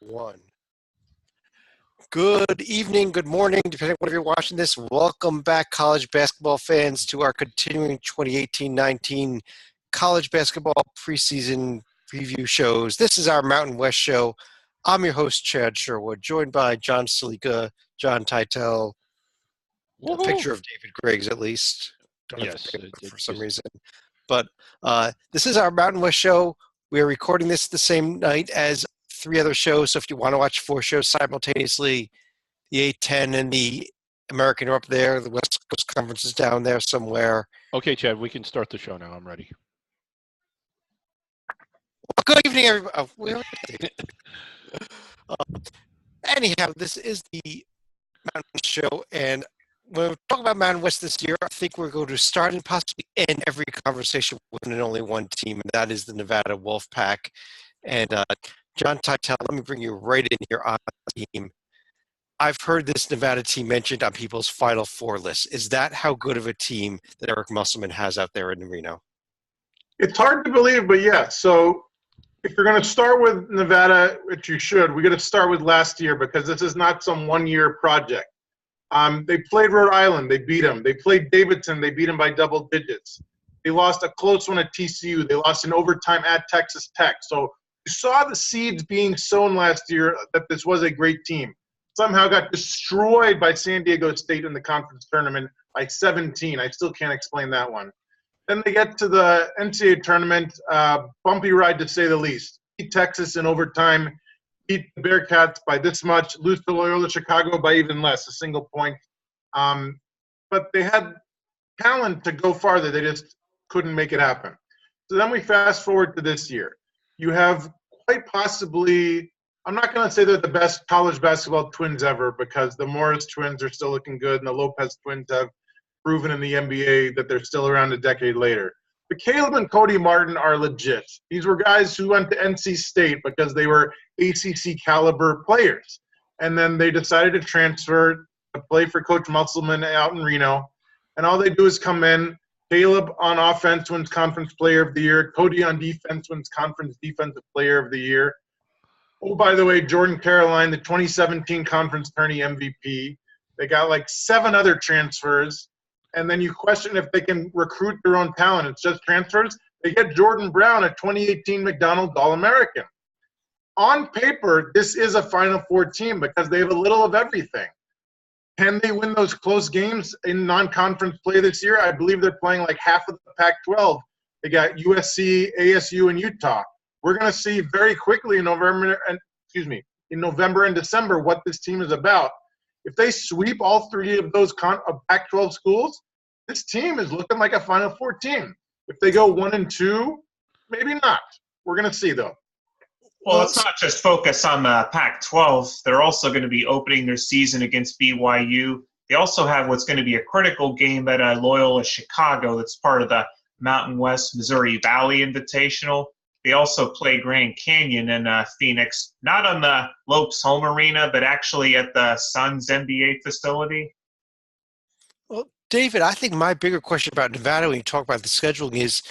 One. Good evening, good morning, depending on whether you're watching this. Welcome back, college basketball fans, to our continuing 2018-19 college basketball preseason preview shows. This is our Mountain West show. I'm your host, Chad Sherwood, joined by John Salika, John Titel, a picture of David Griggs at least. Don't have to pick it for some reason. But this is our Mountain West show. We are recording this the same night as 3 other shows, so if you want to watch 4 shows simultaneously, the A10 and the American are up there, the West Coast Conference is down there somewhere. Okay, Chad, we can start the show now. I'm ready. Well, good evening, everybody. Anyhow, this is the Mountain West show, and when we talk about Mountain West this year, I think we're going to start and possibly end every conversation with only one team, and that is the Nevada Wolfpack. And John Titel, let me bring you right in here on the team. I've heard this Nevada team mentioned on people's Final Four lists. Is that how good of a team that Eric Musselman has out there in Reno? It's hard to believe, but yeah. So if you're going to start with Nevada, which you should, we got to start with last year because this is not some one-year project. They played Rhode Island. They beat them. They played Davidson. They beat them by double digits. They lost a close one at TCU. They lost in overtime at Texas Tech. So you saw the seeds being sown last year that this was a great team. Somehow got destroyed by San Diego State in the conference tournament by 17. I still can't explain that one. Then they get to the NCAA tournament, bumpy ride to say the least. Beat Texas in overtime, beat the Bearcats by this much, lose to Loyola Chicago by even less, a single point. But they had talent to go farther. They just couldn't make it happen. So then we fast forward to this year. You have quite possibly, I'm not going to say they're the best college basketball twins ever because the Morris twins are still looking good and the Lopez twins have proven in the NBA that they're still around a decade later. But Caleb and Cody Martin are legit. These were guys who went to NC State because they were ACC caliber players. And then they decided to transfer to play for Coach Musselman out in Reno. And all they do is come in. Caleb on offense wins Conference Player of the Year. Cody on defense wins Conference Defensive Player of the Year. Oh, by the way, Jordan Caroline, the 2017 Conference Tourney MVP. They got like 7 other transfers. And then you question if they can recruit their own talent. It's just transfers. They get Jordan Brown, a 2018 McDonald's All-American. On paper, this is a Final Four team because they have a little of everything. Can they win those close games in non-conference play this year? I believe they're playing like half of the Pac-12. They got USC, ASU, and Utah. We're going to see very quickly in November and December what this team is about. If they sweep all 3 of those Pac-12 schools, this team is looking like a Final Four team. If they go 1-2, maybe not. We're going to see, though. Well, let's not just focus on the Pac-12. They're also going to be opening their season against BYU. They also have what's going to be a critical game at Loyola Chicago that's part of the Mountain West Missouri Valley Invitational. They also play Grand Canyon in Phoenix, not on the Lopes Home Arena, but actually at the Suns NBA facility. Well, David, I think my bigger question about Nevada when you talk about the scheduling is,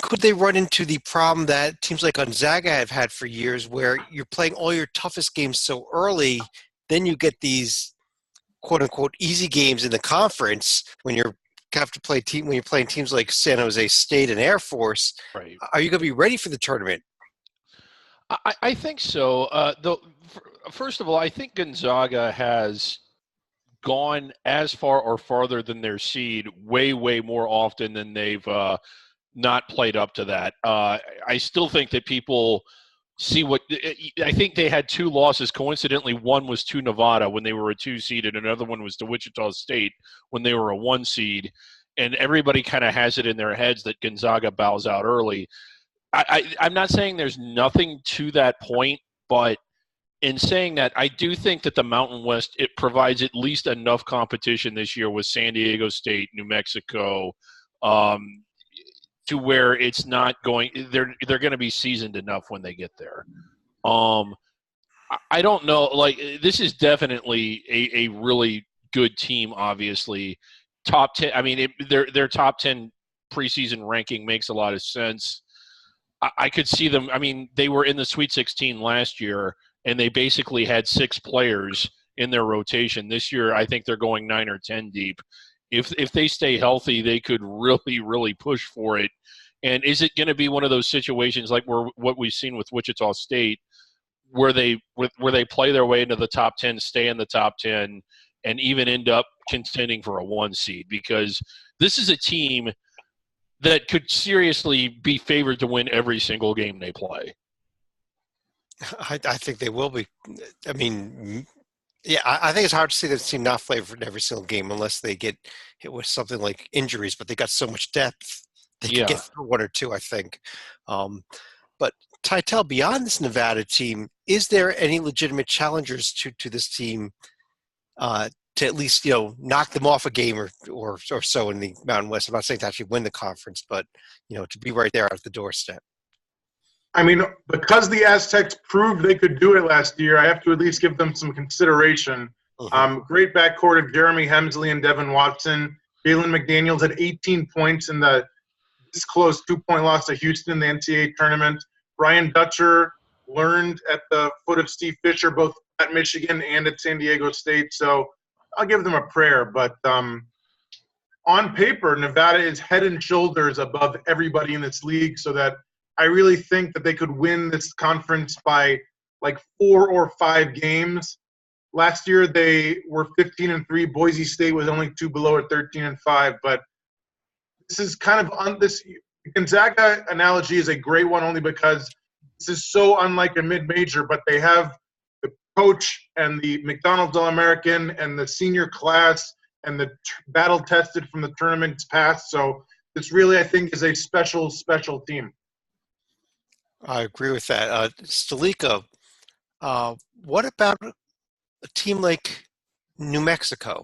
could they run into the problem that teams like Gonzaga have had for years where you're playing all your toughest games so early, then you get these quote-unquote easy games in the conference when you're when you're playing teams like San Jose State and Air Force. Right. Are you going to be ready for the tournament? I think so. First of all, I think Gonzaga has gone as far or farther than their seed way, way more often than they've not played up to that. I still think that people see I think they had 2 losses. Coincidentally, one was to Nevada when they were a 2 seed, and another one was to Wichita State when they were a 1 seed. And everybody kind of has it in their heads that Gonzaga bows out early. I'm not saying there's nothing to that point, but in saying that, I do think that the Mountain West, it provides at least enough competition this year with San Diego State, New Mexico, to where it's not going – they're going to be seasoned enough when they get there. I don't know. Like, this is definitely a really good team, obviously. Top 10 – I mean, their top 10 preseason ranking makes a lot of sense. I could see them. I mean, they were in the Sweet 16 last year, and they basically had 6 players in their rotation. This year, I think they're going 9 or 10 deep. If they stay healthy, they could really, really push for it. And is it going to be one of those situations like what we've seen with Wichita State, where they play their way into the top 10, stay in the top 10, and even end up contending for a 1 seed? Because this is a team that could seriously be favored to win every single game they play. I think they will be. I mean, yeah, I think it's hard to see this team not favored in every single game unless they get hit with something like injuries, but they got so much depth. They could get through 1 or 2, I think. But Titel, beyond this Nevada team, is there any legitimate challengers to this team to at least, knock them off a game or so in the Mountain West? I'm not saying to actually win the conference, but, to be right there at the doorstep. I mean, because the Aztecs proved they could do it last year, I have to at least give them some consideration. Great backcourt of Jeremy Hemsley and Devin Watson. Jalen McDaniels had 18 points in the disclosed 2-point loss to Houston in the NCAA tournament. Brian Dutcher learned at the foot of Steve Fisher, both at Michigan and at San Diego State. So I'll give them a prayer. But on paper, Nevada is head and shoulders above everybody in this league, so that I really think that they could win this conference by like 4 or 5 games. Last year they were 15-3. Boise State was only 2 below at 13-5. But this is kind of this Gonzaga analogy is a great one only because this is so unlike a mid-major, but they have the coach and the McDonald's All-American and the senior class and the battle-tested from the tournaments past. So this really, I think, is a special, special team. I agree with that. Stalika, what about a team like New Mexico?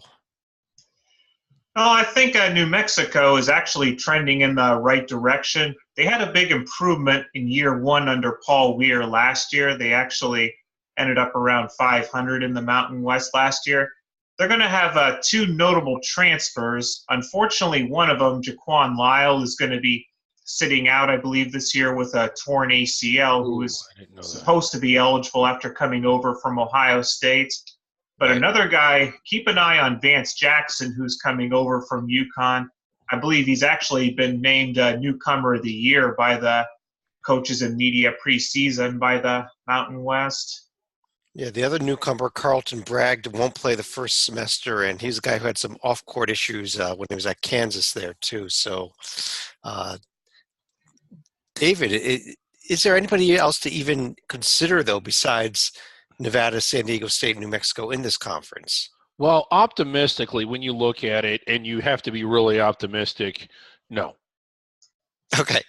Well, I think New Mexico is actually trending in the right direction. They had a big improvement in year 1 under Paul Weir last year. They actually ended up around 500 in the Mountain West last year. They're going to have 2 notable transfers. Unfortunately, one of them, Jaquan Lyle, is going to be sitting out, I believe, this year with a torn ACL, who is supposed to be eligible after coming over from Ohio State. But another guy, keep an eye on Vance Jackson, who's coming over from UConn. I believe he's actually been named Newcomer of the Year by the coaches and media preseason by the Mountain West. Yeah, the other newcomer, Carlton Bragg, won't play the first semester, and he's a guy who had some off-court issues when he was at Kansas there, too. So, David, is there anybody else to even consider, though, besides Nevada, San Diego State, New Mexico in this conference? Well, optimistically, when you look at it, and you have to be really optimistic, no. Okay.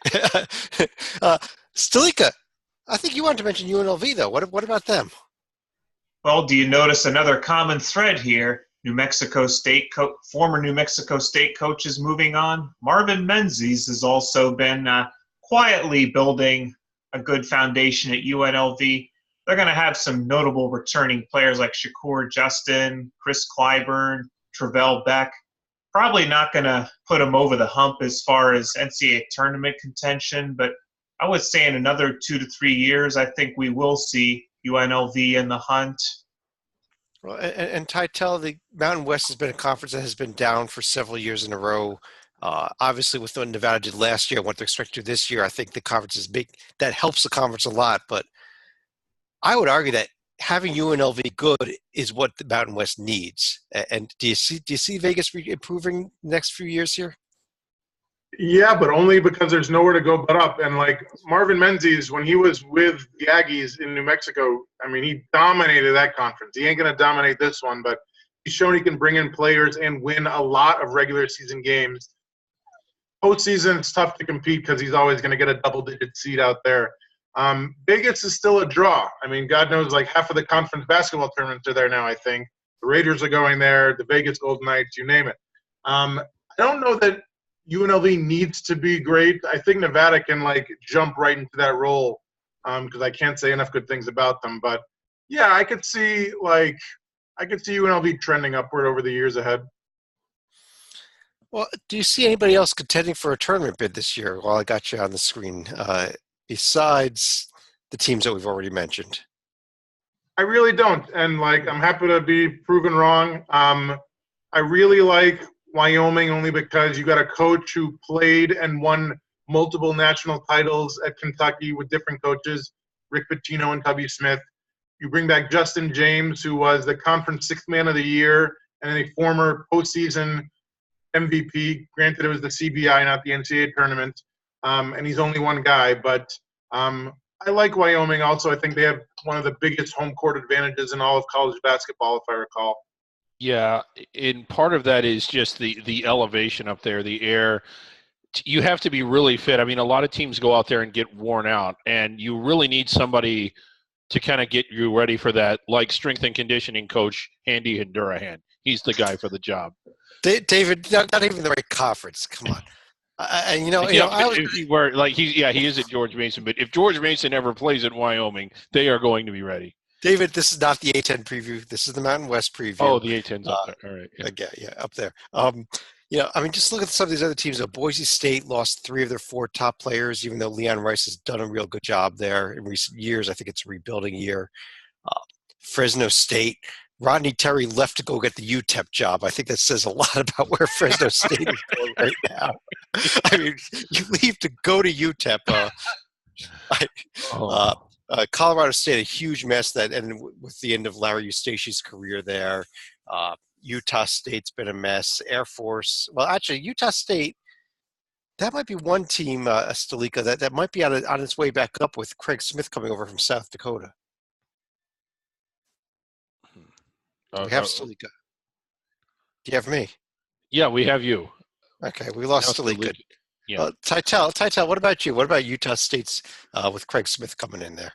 Stalika, I think you wanted to mention UNLV, though. What about them? Well, do you notice another common thread here? New Mexico State former New Mexico State coach is moving on. Marvin Menzies has also been quietly building a good foundation at UNLV. They're going to have some notable returning players like Shakur Justin, Chris Clyburn, Travell Beck. Probably not going to put them over the hump as far as NCAA tournament contention, but I would say in another 2 to 3 years, I think we will see UNLV in the hunt. Well, and Titel, the Mountain West has been a conference that has been down for several years in a row. Obviously, with what Nevada did last year, what to expect to do this year, I think the conference is big. That helps the conference a lot, but I would argue that having UNLV good is what the Mountain West needs. And do you see Vegas improving the next few years here? Yeah, but only because there's nowhere to go but up. And like Marvin Menzies, when he was with the Aggies in New Mexico, I mean, he dominated that conference. He ain't going to dominate this one, but he's shown he can bring in players and win a lot of regular season games. Postseason, it's tough to compete because he's always going to get a double-digit seed out there. Vegas is still a draw. I mean, God knows, like half of the conference basketball tournaments are there now, I think. The Raiders are going there, the Vegas Golden Knights, you name it. I don't know that UNLV needs to be great. I think Nevada can, like, jump right into that role because I can't say enough good things about them. But, yeah, I could see UNLV trending upward over the years ahead. Well, do you see anybody else contending for a tournament bid this year while I got you on the screen? besides the teams that we've already mentioned? I really don't, and I'm happy to be proven wrong. I really like Wyoming only because you got a coach who played and won multiple national titles at Kentucky with different coaches, Rick Pitino and Tubby Smith. You bring back Justin James, who was the conference sixth man of the year and a former postseason MVP. Granted, it was the CBI, not the NCAA tournament, and he's only one guy. But I like Wyoming also. I think they have one of the biggest home court advantages in all of college basketball, if I recall. Yeah, and part of that is just the elevation up there, the air. You have to be really fit. I mean, a lot of teams go out there and get worn out, and you really need somebody to kind of get you ready for that, like strength and conditioning coach Andy Hindurahan. He's the guy for the job. David, not even the right conference. Come on. If he were he is at George Mason, but if George Mason ever plays at Wyoming, they are going to be ready. David, this is not the A10 preview. This is the Mountain West preview. Oh, the A10's up there. All right. Yeah, up there. Just look at some of these other teams. Boise State lost 3 of their 4 top players, even though Leon Rice has done a real good job there in recent years. I think it's a rebuilding year. Fresno State. Rodney Terry left to go get the UTEP job. I think that says a lot about where Fresno State is going right now. I mean, you leave to go to UTEP. Colorado State, a huge mess that ended with the end of Larry Eustachy's career there. Utah State's been a mess. Air Force. Well, actually, Utah State, that might be one team, Stalika, that might be on its way back up with Craig Smith coming over from South Dakota. We have Stalika. Do you have me? Yeah, we have you. Okay, we lost Stalika. Yeah. Titel, what about you? What about Utah State's with Craig Smith coming in there?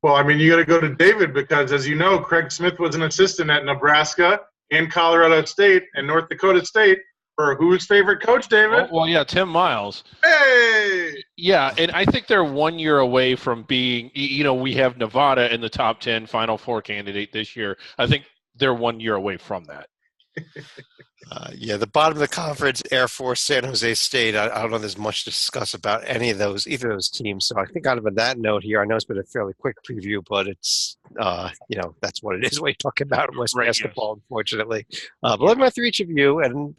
Well, I mean, you got to go to David because, as you know, Craig Smith was an assistant at Nebraska and Colorado State and North Dakota State for whose favorite coach, David? Oh, well, yeah, Tim Miles. Hey! Yeah, and I think they're 1 year away from being, we have Nevada in the top 10 Final Four candidate this year. I think they're 1 year away from that. The bottom of the conference, Air Force, San Jose State. I don't know if there's much to discuss about either of those teams. So I think out of that note here, I know it's been a fairly quick preview, but it's, that's what it is. We're talking about West basketball, unfortunately. But let me go through each of you. And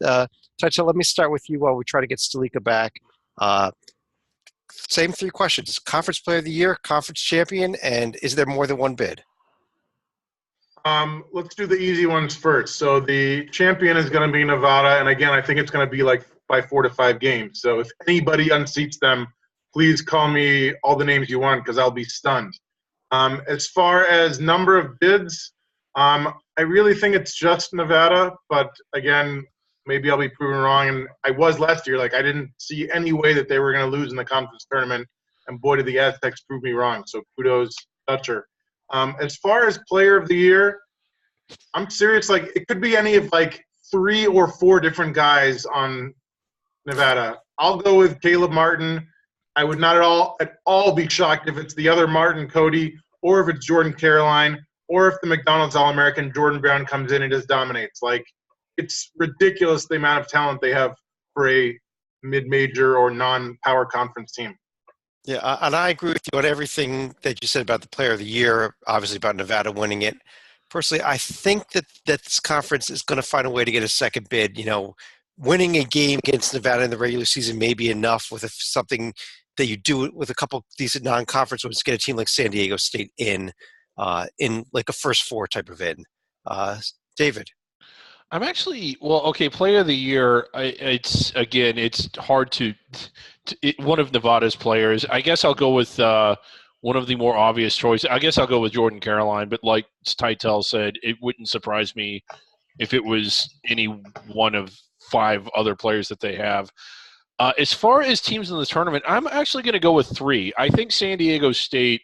Tacha, let me start with you while we try to get Stalika back. Same 3 questions. Conference Player of the Year, Conference Champion, and is there more than one bid? Let's do the easy ones first. So the champion is going to be Nevada, and again, I think it's going to be by 4 to 5 games. So if anybody unseats them, please call me all the names you want because I'll be stunned. As far as number of bids, I really think it's just Nevada, but again, maybe I'll be proven wrong. And I was last year. I didn't see any way that they were going to lose in the conference tournament, and boy, did the Aztecs prove me wrong. So kudos, Dutcher. As far as player of the year, I'm serious. It could be any of 3 or 4 different guys on Nevada. I'll go with Caleb Martin. I would not at all be shocked if it's the other Martin Cody, or if it's Jordan Caroline, or if the McDonald's All-American Jordan Brown comes in and just dominates. It's ridiculous the amount of talent they have for a mid-major or non-power conference team. Yeah, and I agree with you on everything that you said about the Player of the Year, obviously about Nevada winning it. Personally, I think that this conference is going to find a way to get a second bid. Winning a game against Nevada in the regular season may be enough with something that you do with a couple decent non-conference ones to get a team like San Diego State in a first 4 type of in. David? I'm actually Player of the Year. It's hard to one of Nevada's players. I guess I'll go with one of the more obvious choices. I guess I'll go with Jordan Caroline. But like Titel said, it wouldn't surprise me if it was any one of 5 other players that they have. As far as teams in the tournament, I'm actually going to go with 3. I think San Diego State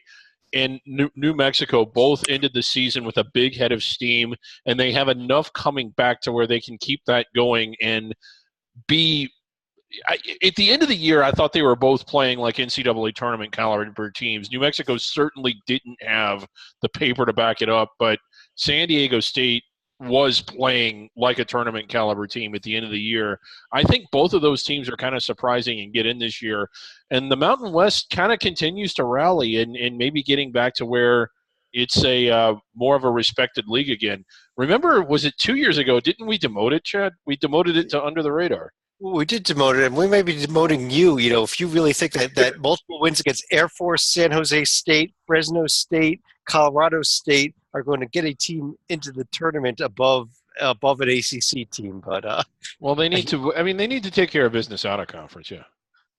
and New Mexico both ended the season with a big head of steam, and they have enough coming back to where they can keep that going and be at the end of the year, I thought they were both playing like NCAA tournament caliber teams. New Mexico certainly didn't have the paper to back it up, but San Diego State was playing like a tournament caliber team at the end of the year. I think both of those teams are kind of surprising and get in this year. And the Mountain West kind of continues to rally and maybe getting back to where it's a more of a respected league again. Remember, was it 2 years ago? Didn't we demote it, Chad? We demoted it to under the radar. We did demote it, and we may be demoting you. You know, if you really think that multiple wins against Air Force, San Jose State, Fresno State, Colorado State are going to get a team into the tournament above an ACC team. But well, they need to. I mean, they need to take care of business out of conference. Yeah.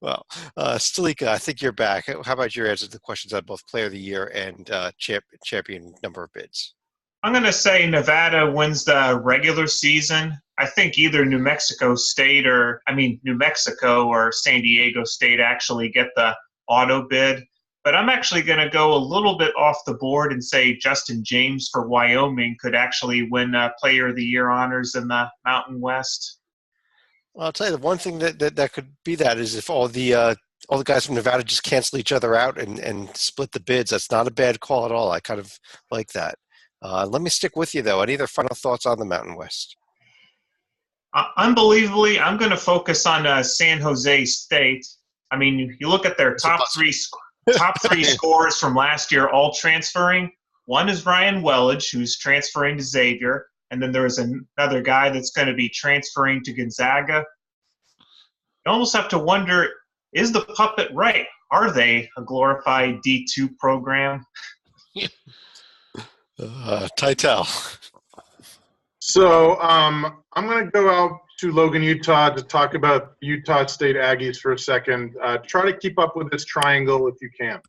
Well, Stalika, I think you're back. How about your answer to the questions on both Player of the Year and champion number of bids? I'm going to say Nevada wins the regular season. I think either New Mexico or San Diego State actually get the auto bid. But I'm actually going to go a little bit off the board and say Justin James for Wyoming could actually win Player of the Year honors in the Mountain West. Well, I'll tell you, the one thing that could be that is if all the guys from Nevada just cancel each other out and split the bids. That's not a bad call at all. I kind of like that. Let me stick with you, though. Any other final thoughts on the Mountain West? Unbelievably, I'm going to focus on San Jose State. I mean, you look at their top three scores from last year, all transferring. One is Ryan Wellage, who's transferring to Xavier, and then there's another guy that's going to be transferring to Gonzaga. You almost have to wonder, is the puppet right? Are they a glorified D2 program? Titel. So I'm going to go out to Logan, Utah to talk about Utah State Aggies for a second. Try to keep up with this triangle if you can.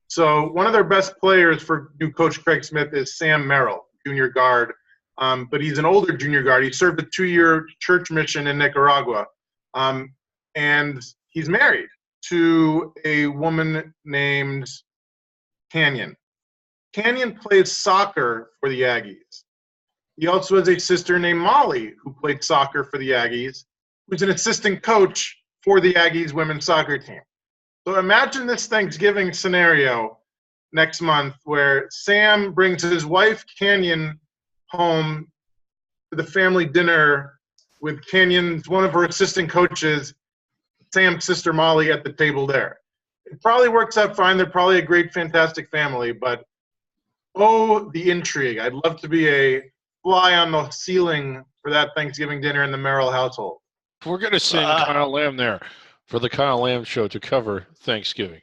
So one of their best players for new coach Craig Smith is Sam Merrill, junior guard. But he's an older junior guard. He served a 2-year church mission in Nicaragua. And he's married to a woman named Canyon. Canyon plays soccer for the Aggies. He also has a sister named Molly who played soccer for the Aggies, who's an assistant coach for the Aggies women's soccer team. So imagine this Thanksgiving scenario next month where Sam brings his wife, Canyon, home to the family dinner with Canyon's, one of her assistant coaches, Sam's sister Molly, at the table there. It probably works out fine. They're probably a great, fantastic family, but oh, the intrigue. I'd love to be a fly on the ceiling for that Thanksgiving dinner in the Merrill household. We're going to send Kyle Lamb there for the Kyle Lamb show to cover Thanksgiving.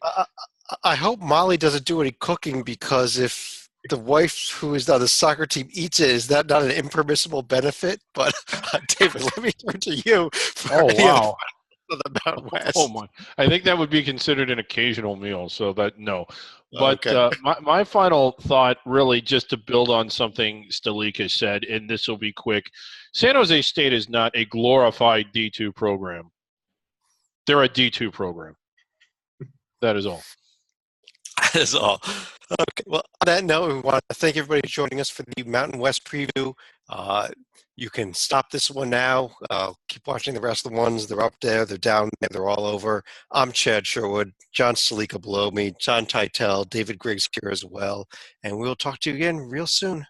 I hope Molly doesn't do any cooking, because if the wife who is on the soccer team eats it, is that not an impermissible benefit? But David, let me turn to you. Oh, wow. The Mountain West. Oh my! I think that would be considered an occasional meal. So that no, but okay. My final thought, really, just to build on something Stalika said, and this will be quick. San Jose State is not a glorified D2 program. They're a D2 program. That is all. That is all. Okay. Well, on that note, we want to thank everybody for joining us for the Mountain West preview. You can stop this one now. Keep watching the rest of the ones. They're up there. They're down there. They're all over. I'm Chad Sherwood. John Stalika below me. John Titel. David Griggs here as well. And we'll talk to you again real soon.